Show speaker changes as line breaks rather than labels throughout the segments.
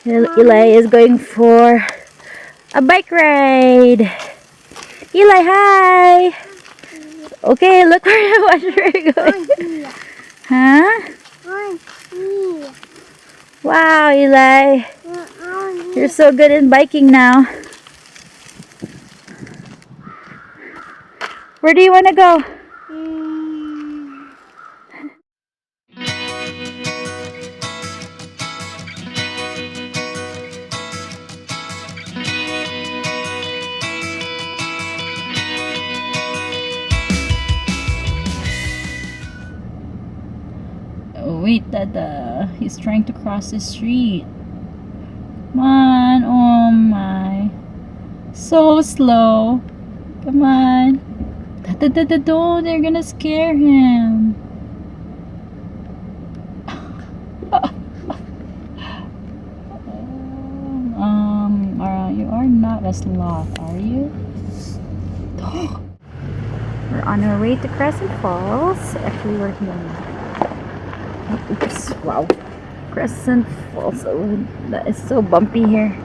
Eli is going for a bike ride. Eli, hi! Okay, look where you're going. Huh? Wow, Eli. You're so good in biking now. Where do you want to go? Oh, wait, Dada. He's trying to cross the street. Come on. Oh my. So slow. Come on. Dada, Dada, don't. They're gonna scare him. You are not a sloth, are you? We're on our way to Crescent Falls. Actually, we're here. Oops, wow. Crescent Falls. Oh, that is so bumpy here.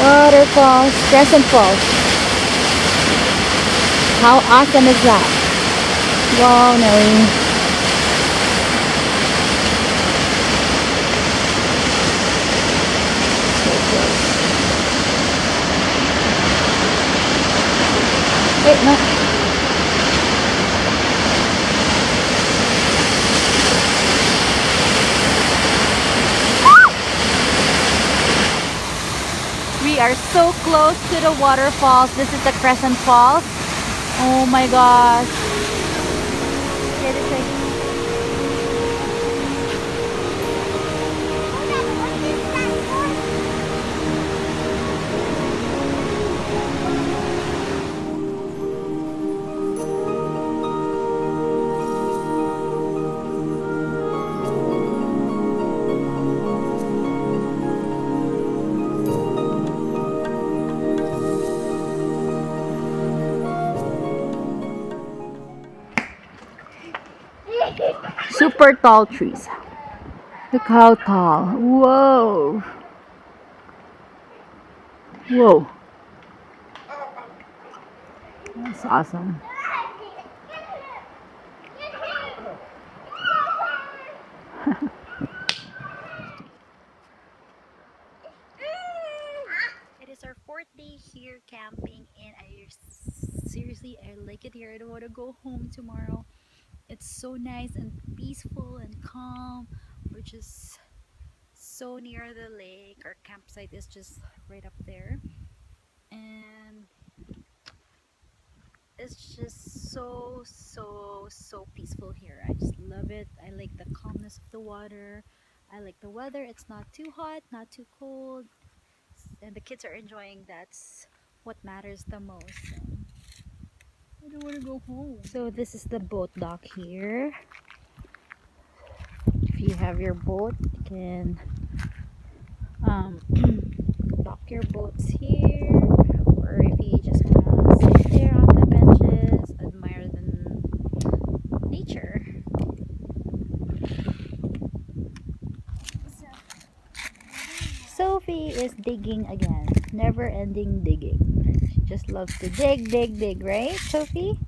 Waterfalls, Crescent Falls. How awesome is that? Wow, Nelly. Wait, no. We are so close to the waterfalls. This is the Crescent Falls. Oh my gosh. Get it, like... Super tall trees. Look how tall. Whoa. Whoa. That's awesome. It is our 4th day here camping, and I like it here. I don't want to go home tomorrow. It's so nice and peaceful and calm. We're just so near the lake. Our campsite is just right up there, and it's just so peaceful here. I just love it. I like the calmness of the water. I like the weather. It's not too hot, not too cold, and the kids are enjoying. That's what matters the most. So I don't want to go home. So this is the boat dock here. If you have your boat, you can dock your boats here, or if you just want to sit there on the benches, admire the nature. Sophie is digging again, never ending digging. She just loves to dig, right, Sophie?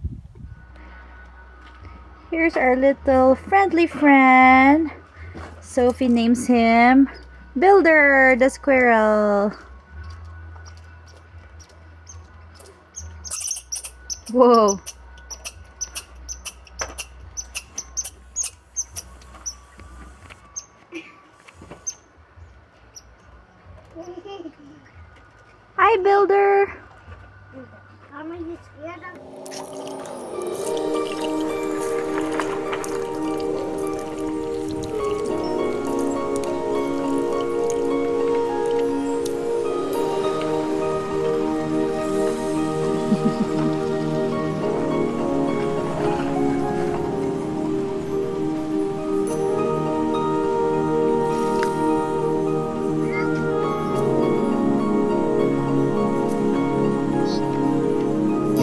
Here's our little friendly friend. Sophie names him Builder the squirrel. Whoa. Hi, Builder.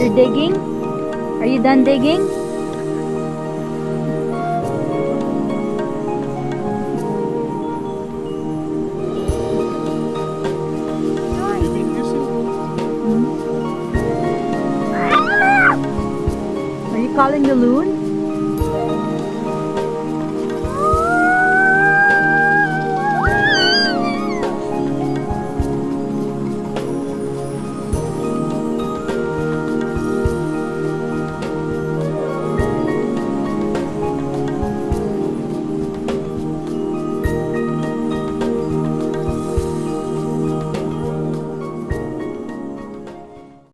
You're digging? Are you done digging? Are you calling the loon?